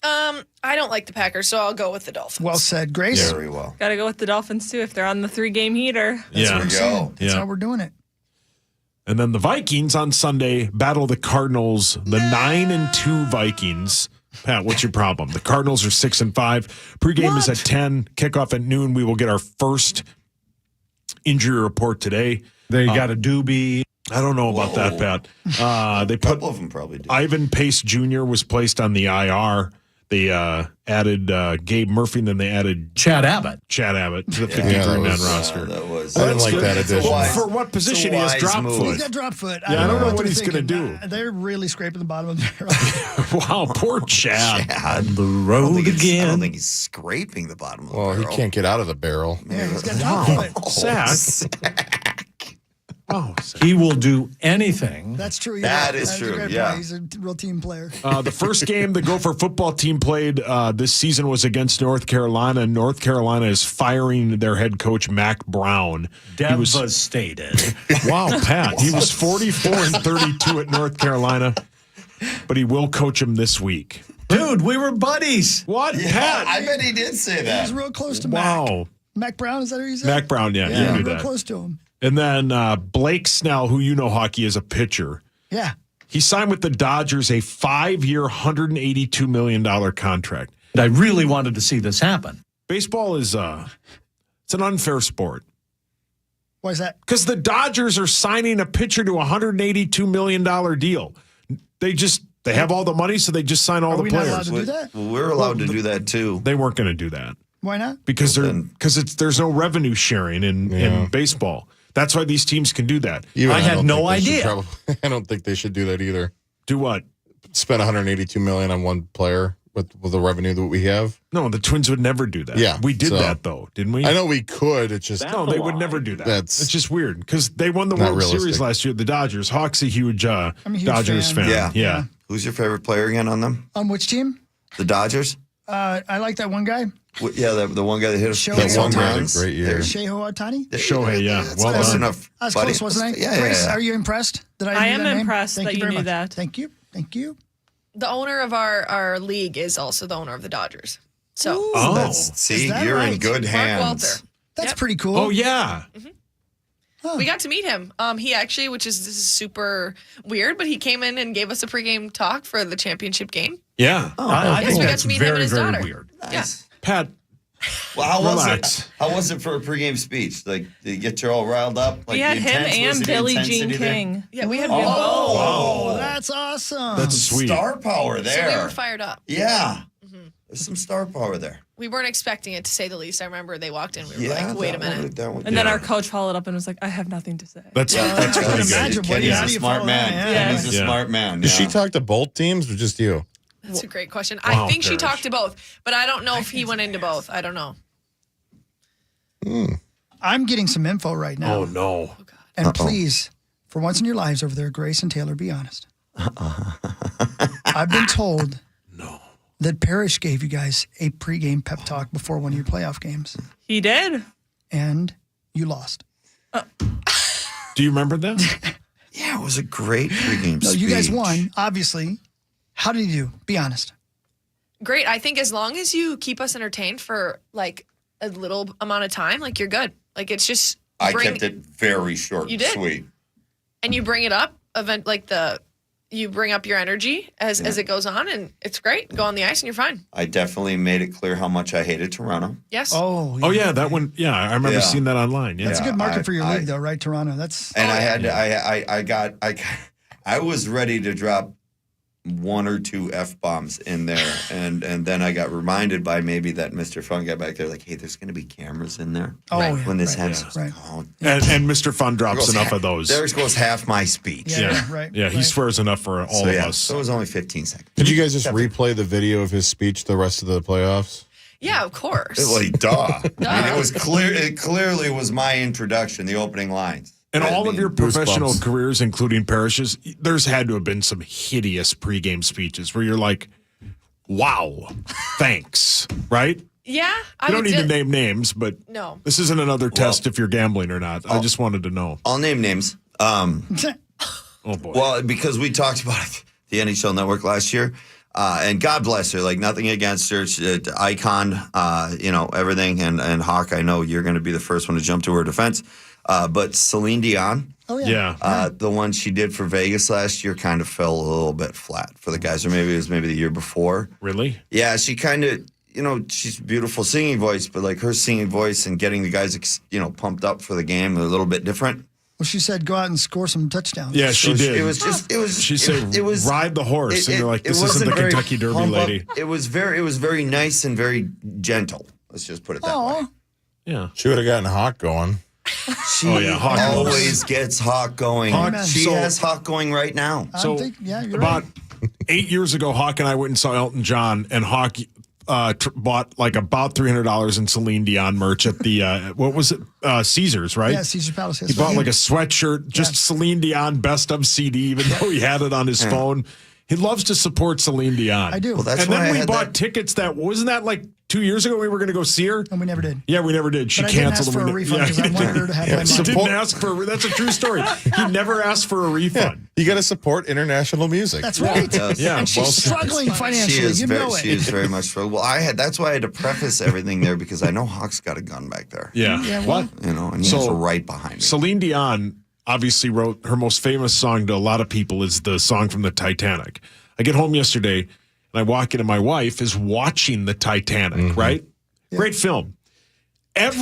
I don't like the Packers, so I'll go with the Dolphins. Well said, Grace. Very well. Got to go with the Dolphins too if they're on the 3-game heater. That's what I'm saying. That's how we're doing it. And then the Vikings on Sunday battle the Cardinals, the 9-2 Vikings. Pat, what's your problem? The Cardinals are 6-5. Pregame is at 10. Kickoff at noon. We will get our first injury report today. They got a doobie. I don't know about that, Pat. They put couple of them probably did. Ivan Pace Jr. was placed on the IR. They added Gabe Murphy, and then they added Chad Abbott to the 53-man roster. That was. I didn't like that addition. For what position? He has drop foot. He's got drop foot. Yeah, I don't know what they're he's going to thinking. do. They're really scraping the bottom of their Wow, poor Chad. on the road I again. don't think he's scraping the bottom of the Well, barrel. he can't get out of the barrel. Yeah, he's got drop foot. Sack. Oh, He will do anything. That's true. That is That's a true, great yeah. point. He's a real team player. The first game the Gopher football team played this season was against North Carolina. North Carolina is firing their head coach, Mac Brown. Devastated. Wow, Pat. He was 44-32 at North Carolina, but he will coach him this week. Dude, we were buddies. What, Yeah, Pat? I bet he did say He that. was real close to Mac. Wow. Mac Brown, is that who you said? Mac Brown, yeah, you Yeah, knew real that. close to him. And then Blake Snell, who you know hockey is a pitcher. Yeah. He signed with the Dodgers a 5-year, $182 million contract. And I really wanted to see this happen. Baseball is it's an unfair sport. Why is that? Because the Dodgers are signing a pitcher to a $182 million deal. They have all the money, so they just sign all Are the we not players. allowed to do that? Well, we're allowed to do that too. They weren't going to do that Why not? because there's no revenue sharing in baseball. That's why these teams can do that. I had don't no think they should idea. probably- I don't think they should do that either. Do what? Spend $182 million on one player with the revenue that we have. No, the Twins would never do that. Yeah, we did so- that though, didn't we? I know we could. It's just No, they would never do that. That's- It's just weird because they won the Not World Series realistic. last year. The Dodgers. Hawk's a huge, I'm a huge Dodgers fan. Yeah. Who's your favorite player again on them? On which team? The Dodgers? I like that one guy. Yeah, the one guy that hit us. Shohei that one guy had a runs. great year. Shohei Ohtani. Shohei, yeah. That's Well close done. enough. I was buddy. close, wasn't I? Yeah, Grace, yeah. are you impressed that I knew am that name? impressed Thank that you very knew much. that. Thank you. Thank you. The owner of our league is also the owner of the Dodgers. So Oh. See, Is that you're in right? good Mark hands. Walter. That's Yep. pretty cool. Oh yeah. We got to meet him. He actually, this is super weird, but he came in and gave us a pregame talk for the championship game. Yeah. I Yes, think we got that's to meet him and very, his very daughter. weird. Yeah. Pat, Well, how Relax. was it? How was it for a pregame speech? Like, did you get you all riled up? Like We had the him intense- was and the Billie intensity Jean there? King. Yeah, we had Oh, that's awesome. that's sweet. Star power So there. we were fired up. Yeah. There's some star power there. We weren't expecting it, to say the least. I remember they walked in. We were Yeah. like, wait a that one- minute. that one- And then yeah. our coach followed up and was like, I have nothing to say. That's Yeah, pretty Kenny's good. imagine. Kenny's How a do you smart follow man. that? Yeah. Kenny's a Yeah. smart man. Did she yeah. talk to both teams or just you? That's a great question. Wow, I think she Parrish. talked to both, but I don't know if he went into both. I don't know. I'm getting some info right now. Oh no. And please, for once in your lives over there, Grace and Taylor, be honest. I've been told that Parrish gave you guys a pregame pep talk before one of your playoff games, He did. and you lost. Do you remember that? Yeah, it was a great pregame So speech. you guys won, obviously. How did you do? Be honest. Great. I think as long as you keep us entertained for like a little amount of time, like you're good. Like it's just I kept it very short You and did? sweet. and you bring it up you bring up your energy as it goes on, and it's great. Go on the ice and you're fine. I definitely made it clear how much I hated Toronto. Yes. Oh, Oh yeah, that one. Yeah, I remember Yeah. seeing that online. Yeah. That's a good market I- for your I- league, though, right, Toronto? That's And I was ready to drop one or two F-bombs in there. and then I got reminded by maybe that Mr. Fun guy back there, like, hey, there's going to be cameras in there. Oh, yeah, when this right, happens. right. Oh, And Mr. Fun drops goes enough ha- of those. There goes half my speech. Yeah, right. Yeah, he right. swears enough for all So, of yeah, us. so it was only 15 seconds. Did you guys just replay the video of his speech the rest of the playoffs? Yeah, of course. Like, duh. I mean, it was clear. It clearly was my introduction, the opening lines. In all of your professional goosebumps. careers, including Parrish's, there's had to have been some hideous pregame speeches where you're like, wow, thanks, right? Yeah, I You don't would need to ju- name names, but No. this isn't another test if you're gambling or not. I just wanted to know. I'll name names. Oh boy. Well, because we talked about it, the NHL Network last year, and God bless her. Like nothing against her, icon, everything. And Hawk, I know you're going to be the first one to jump to her defense. But Celine Dion, Oh, yeah. the one she did for Vegas last year, kind of fell a little bit flat for the guys, or maybe it was the year before. Really? Yeah, she kind of. She's a beautiful singing voice, but like her singing voice and getting the guys, pumped up for the game, a little bit different. Well, she said go out and score some touchdowns. Yeah, she did. She said ride the horse, and you're like, this isn't the Kentucky Derby lady. It was very nice and very gentle. Let's just put it that way. Yeah, she would have gotten Hawk going. She Hawk always gets Hawk going. She has Hawk going right now. So you're about 8 years ago, Hawk and I went and saw Elton John, and Hawk bought like about $300 in Celine Dion merch at the what was it, Caesars, right? Yeah, Caesars Palace. He bought like a sweatshirt, just Celine Dion best of CD, even though he had it on his phone. He loves to support Celine Dion. I do. Well, that's and why then I we had bought that. tickets that wasn't that like 2 years ago we were going to go see her. And we never did. Yeah, we never did. She But I didn't canceled ask for them. a refund because I wanted her to have my money. She didn't ask for. That's a true story. He never asked for a refund. You got to support international music. That's right. Yeah, And she's struggling financially. She is You very, know it. She is very much struggling. Well, that's why I had to preface everything there because I know Hawk's got a gun back there. Yeah. well, And he's right behind me. Celine Dion obviously wrote her most famous song to a lot of people is the song from the Titanic. I get home yesterday and I walk in and my wife is watching the Titanic, right? Yeah. Great film. It's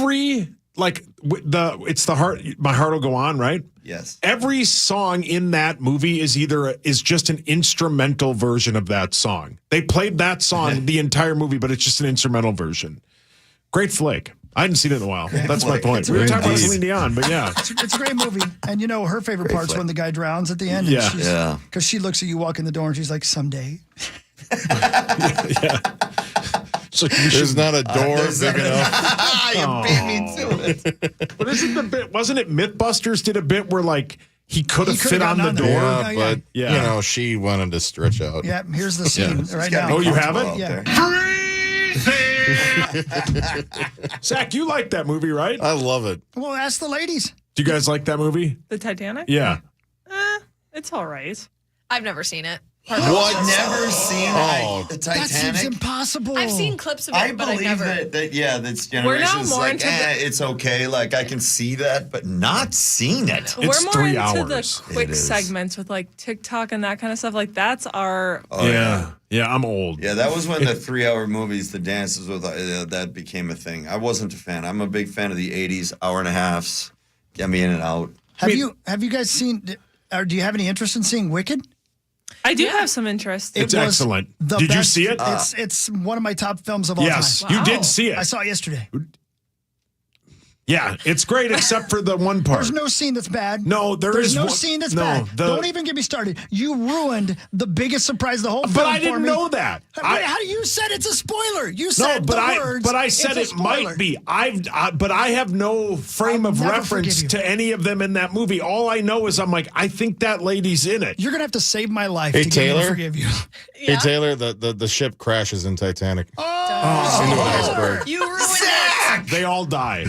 the heart, my heart will go on, right? Yes. Every song in that movie is just an instrumental version of that song. They played that song the entire movie, but it's just an instrumental version. Great flick. I hadn't seen it in a while. That's my point. We were talking about Celine Dion, but yeah. It's a great movie. And her favorite part's when the guy drowns at the end. Yeah. Because she looks at you walk in the door and she's like, someday. Yeah. So there's not a door big enough. You beat me to it. But isn't the bit? Wasn't it MythBusters did a bit where like he could have fit on the door? Yeah, but she wanted to stretch out. Yeah, here's the scene right now. Oh, you have it? Yeah. Zach, you like that movie, right? I love it. Well, ask the ladies. Do you guys like that movie? The Titanic? Yeah. It's all right. I've never seen it. What? Never seen the That Titanic? seems impossible. I've seen clips of it, I but I've believe never. that's We're now generations more like, into the- it's okay. Like, I can see that, but not seen it. We're more 3 into hours. the quick It is. segments with like TikTok and that kind of stuff. Like that's our. Oh, Yeah, I'm old. Yeah, that was when the 3-hour movies, the dances with that became a thing. I wasn't a fan. I'm a big fan of the 80s, hour and a halves. Get me in and out. Have you guys seen, or do you have any interest in seeing Wicked? I do have some interest. It's was excellent. the Did you best- see it? It's one of my top films of all Yes, time. you did see it. I saw it yesterday. Yeah, it's great except for the one part. There's no scene that's bad. No, There's is no one- scene that's no, bad. the- Don't even get me started. You ruined the biggest surprise of the whole film. But I for didn't me. know that. How do you said it's a spoiler? You No, said but the words. I said it's it a spoiler. might be. But I have no frame I'll of never reference forgive you. to any of them in that movie. All I know is I'm like, I think that lady's in it. You're gonna have to save my life Hey, to get me to Taylor? forgive you. Hey Taylor, the ship crashes in Titanic. Oh, Into an iceberg. You ruined it. They all die.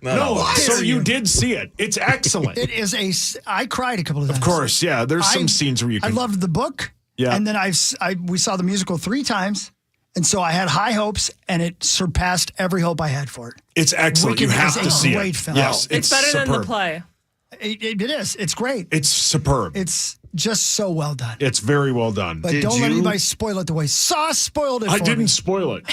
No, so you did see it. It's excellent. It is I cried a couple of times. Of course, yeah. There's some scenes where you I can. loved the book. Yeah. And then we saw the musical 3 times. And so I had high hopes, and it surpassed every hope I had for it. It's excellent. Wicked You have is to a see great it. film. Yes, It's better superb. than the play. It is. It's great. It's superb. It's just so well done. It's very well done. But don't let anybody spoil it the way Sauce spoiled it for I didn't me. spoil it.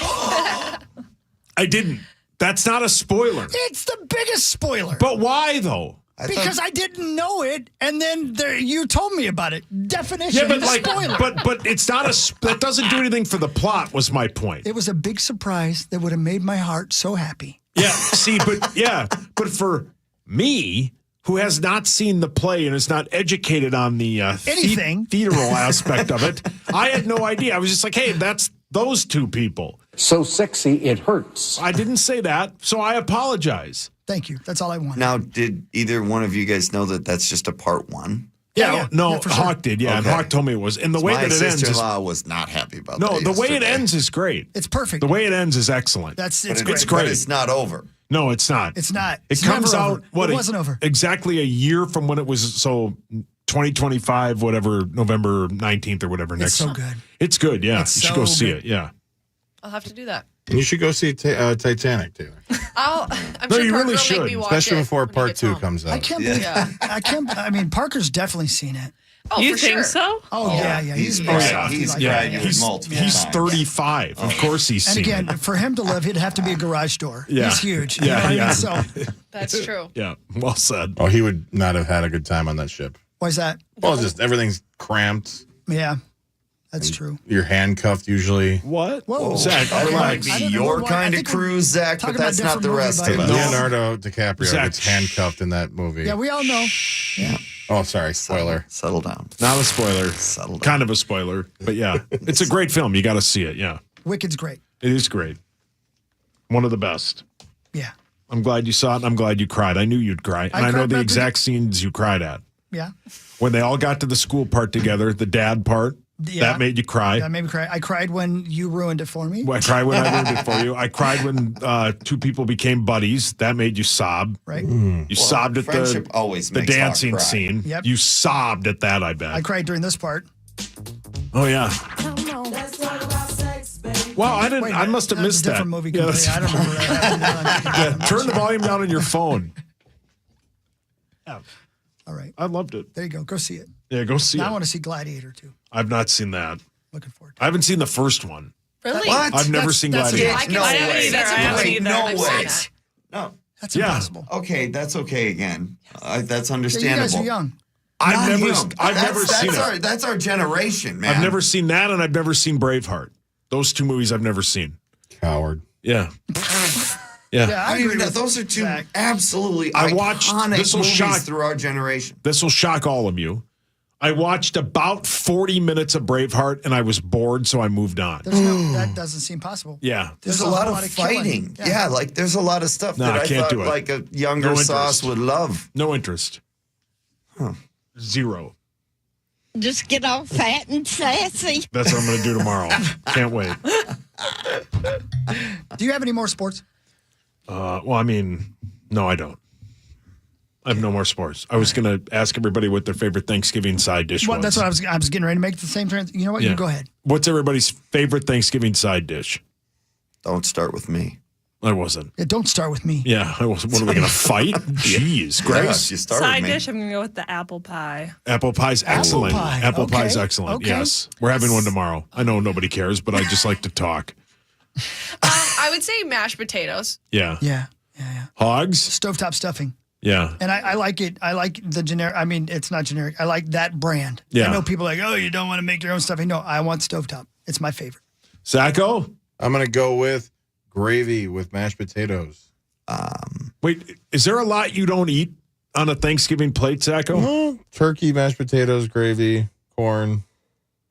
I didn't. That's not a spoiler. It's the biggest spoiler. But why though? Because I didn't know it, and then you told me about it. Definition Yeah, but of like, spoiler. but it's not that doesn't do anything for the plot. Was my point. It was a big surprise that would have made my heart so happy. Yeah. See, but for me, who has not seen the play and is not educated on the Anything. theateral aspect of it, I had no idea. I was just like, hey, that's those two people. So sexy it hurts. I didn't say that, so I apologize. Thank you. That's all I wanted. Now, did either one of you guys know that that's just a part 1? Hawk did. Yeah, and Okay. Hawk told me it was. And the way My that it ends is sister-in-law was not happy about no. that. The way it yesterday. ends is great. It's perfect. The way it ends is excellent. It's But great. It's great. But it's not over. No, it's not. It's not. It It's comes never out over. what It wasn't over. exactly a year from when it was. So 2025, whatever, November 19th or whatever. It's next. so good. It's good. Yeah, It's you should go so see good. it. Yeah. I'll have to do that. You should go see Titanic, Taylor. I'm No, sure you Parker really will should, make me watch Especially it before when he part gets 2 home. comes out. I can't believe. I can't. I mean, Parker's definitely seen it. Oh, You for think sure. so? Oh yeah. He's He's cried. softy He's like cried that. multiple He's times. 35. Of course he's And seen again, it. for him to live, he'd have to be a garage door. Yeah. He's huge. Yeah, You know what I mean? yeah. So That's true. Yeah. Well said. Oh, he would not have had a good time on that ship. why's that? Well, just everything's cramped. Yeah, that's true. You're handcuffed usually. What? Whoa. Zach, That relax. might I be don't know your why- I kind of think we're cruise, Zach, but talking about that's not different the movie rest by of us. movie. Leonardo DiCaprio Zach, gets handcuffed in that movie. Yeah, we all know. Oh, sorry, spoiler. Settle down. Not a spoiler. Settle down. Kind of a spoiler. But yeah, it's a great film. You got to see it. Yeah. Wicked's great. It is great. One of the best. Yeah, I'm glad you saw it and I'm glad you cried. I knew you'd cry. And I know cried the about exact scenes you cried at. yeah, When they all got to the school part together, the dad part, Yeah. that made you cry. that made me cry. I cried when you ruined it for me. I cried when I ruined it for you. I cried when two people became buddies. That made you sob. Right. You sobbed at friendship always the makes Hawk dancing cry. scene. Yep. You sobbed at that, I bet. I cried during this part. Oh, yeah. Wow, I didn't. Wait, I must have that's missed a that. different movie. Yeah, completely. I don't remember that. yeah, turn the volume down on your phone. Yeah, All right, I loved it. there you go. Go see it. Yeah, go see Now I it. want to see Gladiator too. I've not seen that. Looking forward. I haven't seen the first one. Really? What? I've never That's- seen that's Gladiator. I can No see way. that. That's I haven't impossible. either. No I've way. seen that. No. That's Yeah. impossible. Okay, that's okay again. That's Yeah, understandable. you guys are young. I've Not never him. That's seen our, it. That's our generation, man. I've never seen that, and I've never seen Braveheart. Those two movies I've never seen. Coward. Yeah. Yeah, I I agree mean, with those are two Zach. absolutely I watched- iconic this will movies shock- through our generation. This will shock all of you. I watched about 40 minutes of Braveheart, and I was bored, so I moved on. There's no, that doesn't seem possible. Yeah. There's a a lot whole of lot of killing. fighting. Yeah. Yeah, like there's a lot of stuff No, that I I can't thought do it. like a younger No sauce interest. would love. No interest. Zero. Just get all fat and sassy. That's what I'm going to do tomorrow. Can't wait. Do you have any more sports? Well, I mean, no, I don't. I have no more sports. I was going to ask everybody what their favorite Thanksgiving side dish Well, was. that's what I was getting ready to make the same trans. You know what? Yeah. You go ahead. What's everybody's favorite Thanksgiving side dish? Don't start with me. I wasn't. Yeah, don't start with me. Yeah, I wasn't. What are we going to fight? Jeez, Yeah, Grace. if you start Side with me. dish, I'm gonna go with the apple pie. Apple pie's excellent. pie. Apple Okay. pie's excellent. Okay. Yes. We're having one tomorrow. I know nobody cares, but I just like to talk. I would say mashed potatoes. Yeah. Yeah. Hogs? Stovetop stuffing. Yeah. And I like it. I like the generic. I mean, it's not generic. I like that brand. Yeah. I know people are like, oh, you don't want to make your own stuffing. No, I want stovetop. It's my favorite. Sacco? I'm going to go with gravy with mashed potatoes. Wait, is there a lot you don't eat on a Thanksgiving plate, Sacco? Turkey, mashed potatoes, gravy, corn.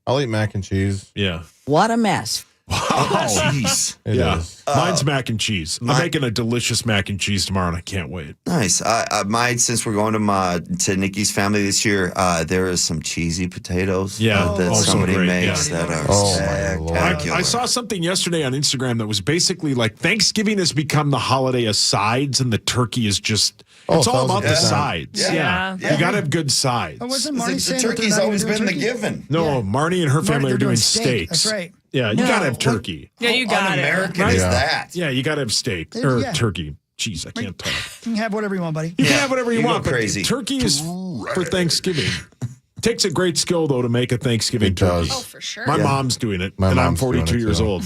I'll eat mac and cheese. Yeah. What a mess. Jeez. It Yeah. is. Mine's mac and cheese. I'm making a delicious mac and cheese tomorrow, and I can't wait. Nice. Mine, since we're going to Nikki's family this year, there is some cheesy potatoes Yeah. that Also somebody great, makes yeah. that are Oh, my Lord. spectacular. I saw something yesterday on Instagram that was basically like Thanksgiving has become the holiday of sides, and the turkey is just, it's all about the 1,000%. sides. Yeah. You got to have good sides. Oh, wasn't The Marty saying that they're turkey's not always gonna do been the turkey? given. No, Marnie and her family they're are doing doing steak. steaks. That's right. Yeah, you No, got to have what- turkey. Yeah, you got it. Un-American is Yeah. that? Yeah, you got to have steak Yeah. or turkey. Jeez, I can't talk. You can have whatever you want, buddy. You can have whatever you You go want, but crazy. turkey is for Thanksgiving. Takes a great skill though to make a Thanksgiving It does. turkey. Oh, for sure. My Yeah. mom's doing it, My and I'm mom's doing 42 it, years too. old.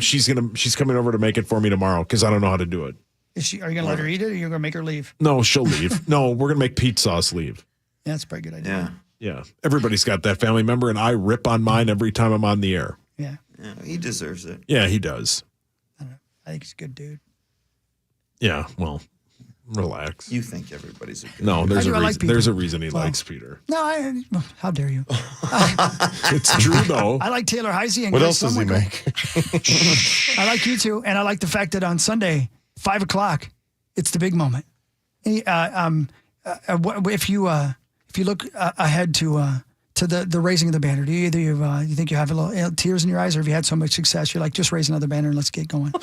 She's coming over to make it for me tomorrow because I don't know how to do it. Are you going to let her eat it, or are you going to make her leave? No, she'll leave. No, we're gonna make Pete sauce leave. Yeah, that's a pretty good idea. Yeah. Yeah, everybody's got that family member, and I rip on mine every time I'm on the air. Yeah. Yeah, he deserves it. Yeah, he does. I think he's a good dude. Yeah, well, relax. You think everybody's a good No, there's I a do, I like reason. Peter. There's a reason he Well. likes Peter. No, how dare you? It's true though. I like Taylor Heisey and What Grace else does he Summerko. make? I like you too, and I like the fact that on Sunday, 5 o'clock, it's the big moment. If you if you look ahead to the raising of the banner, do you you think you have a little tears in your eyes, or have you had so much success, you're like, just raise another banner and let's get going?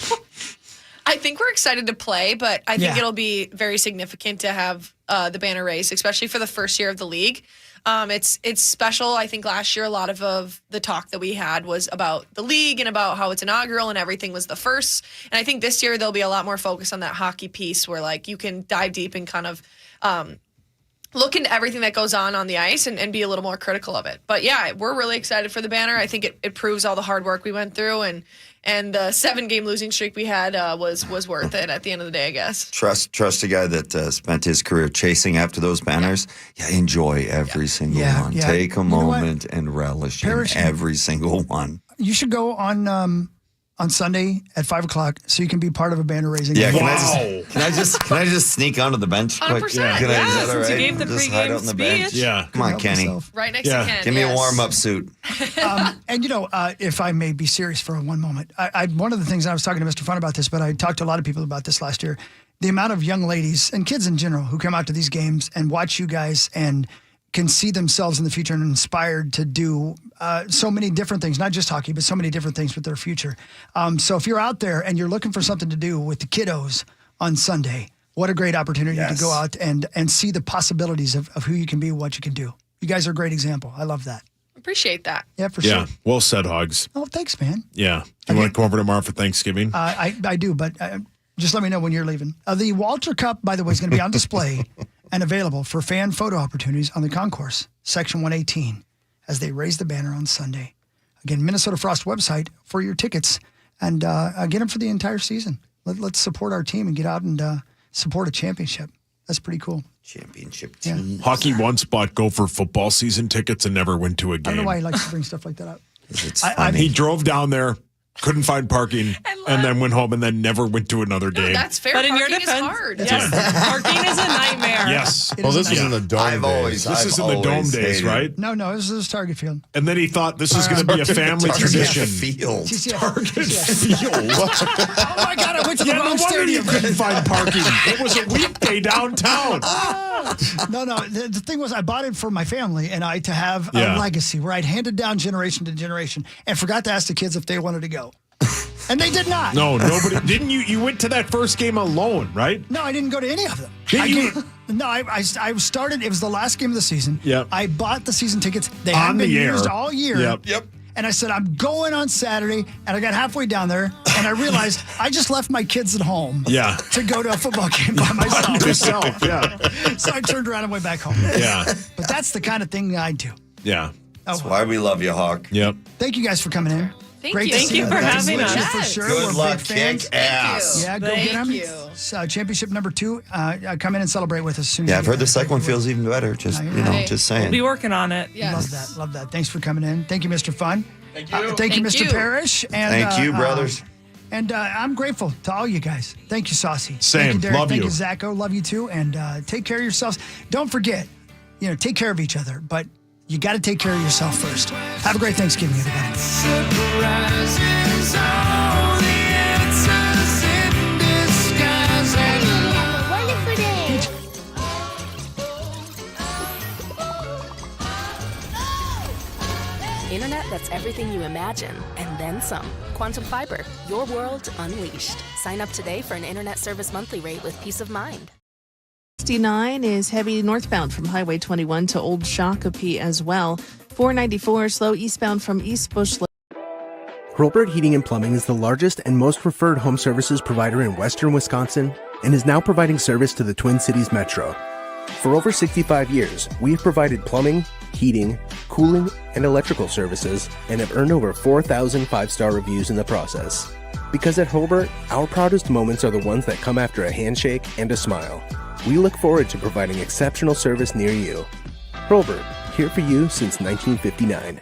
I think we're excited to play, but I think it'll be very significant to have the banner raised, especially for the first year of the league. It's special. I think last year a lot of the talk that we had was about the league and about how it's inaugural and everything was the first. And I think this year there'll be a lot more focus on that hockey piece where like you can dive deep and kind of look into everything that goes on the ice and be a little more critical of it. But yeah, we're really excited for the banner. I think it proves all the hard work we went through and the 7-game losing streak we had was worth it at the end of the day, I guess. Trust a guy that spent his career chasing after those banners. Yeah, enjoy every single one. Yeah. Take a moment and relish in every single one. You should go on Sunday at 5:00 so you can be part of a banner raising. Yeah, can I just sneak onto the bench quick? 100%. Is that all Since you right? gave the Just pregame hide out on the bench. speech. Yeah. Come on, Kenny. Right next to Ken. Give me a yes. warm-up suit. And if I may be serious for one moment, one of the things I was talking to Mr. Fun about this, but I talked to a lot of people about this last year, the amount of young ladies and kids in general who come out to these games and watch you guys and can see themselves in the future and inspired to do so many different things, not just hockey, but so many different things with their future. So if you're out there and you're looking for something to do with the kiddos on Sunday, what a great opportunity to go out and see the possibilities of who you can be, what you can do. You guys are a great example. I love that. Appreciate that. Yeah, for sure. Yeah, well said, Hogs. Oh, thanks, man. Yeah. Do you want to come over tomorrow for Thanksgiving? I do, but just let me know when you're leaving. The Walter Cup, by the way, is going to be on display and available for fan photo opportunities on the concourse, Section 118, as they raise the banner on Sunday. Again, Minnesota Frost website for your tickets, and get them for the entire season. Let's support our team and get out and support a championship. That's pretty cool. Championship team. Hockey once bought Gopher football season tickets and never went to a I game. don't know why he likes to bring stuff like that up. He drove down there, couldn't find parking, and then went home and then never went to another game. That's fair. But in Parking your is defense, hard. yes, parking is a nightmare. Yes. Well, this is in the dome days. This is in the dome days, right? No, this is Target Field. And then he thought this is going to be a family tradition. Field. Target Field. Oh my God, I went to the No wrong wonder you stadium. couldn't find parking. It was a weekday downtown. No. The thing was, I bought it for my family and to have a legacy where I'd handed down generation to generation and forgot to ask the kids if they wanted to go. And they did not. No, nobody. Didn't you? You went to that first game alone, right? No, I didn't go to any of them. I started. It was the last game of the season. Yep. I bought the season tickets. They On hadn't been the air. used all year. Yep. And I said, I'm going on Saturday. And I got halfway down there, and I realized I just left my kids at home. Yeah. To go to a football game by myself. Yourself, yeah. So I turned around and went back home. Yeah. But that's the kind of thing I do. Yeah. That's why we love you, Hawk. Yep. Thank you guys for coming in. Thank Great you. to Thank see you for having us. For sure. Good We're luck, big fans. kick ass. Yeah, go Thank get them. you. Championship number 2. Come in and celebrate with us as soon as Yeah, you I've get heard the there. second one feels even better. Just just saying. We'll be working on it. Yes. Love that. Thanks for coming in. Thank you, Mr. Fun. Thank you. Thank you, Thank Mr. you. Parrish. And, Thank you, brothers. And I'm grateful to all you guys. Thank you, Saucy. Same. Thank you, Derek. Love Thank you. you, Zacho. Love you too. And take care of yourselves. Don't forget, take care of each other, but you got to take care of yourself first. Have a great Thanksgiving, everybody. Wonderful day. Internet that's everything you imagine, and then some. Quantum Fiber, your world unleashed. Sign up today for an internet service monthly rate with peace of mind. 69 is heavy northbound from Highway 21 to Old Shakopee as well. 494 slow eastbound from East Bush. Hurlburt Heating and Plumbing is the largest and most preferred home services provider in western Wisconsin and is now providing service to the Twin Cities Metro. For over 65 years, we have provided plumbing, heating, cooling, and electrical services and have earned over 4,000 five-star reviews in the process. Because at Hurlburt, our proudest moments are the ones that come after a handshake and a smile. We look forward to providing exceptional service near you. Hurlburt, here for you since 1959.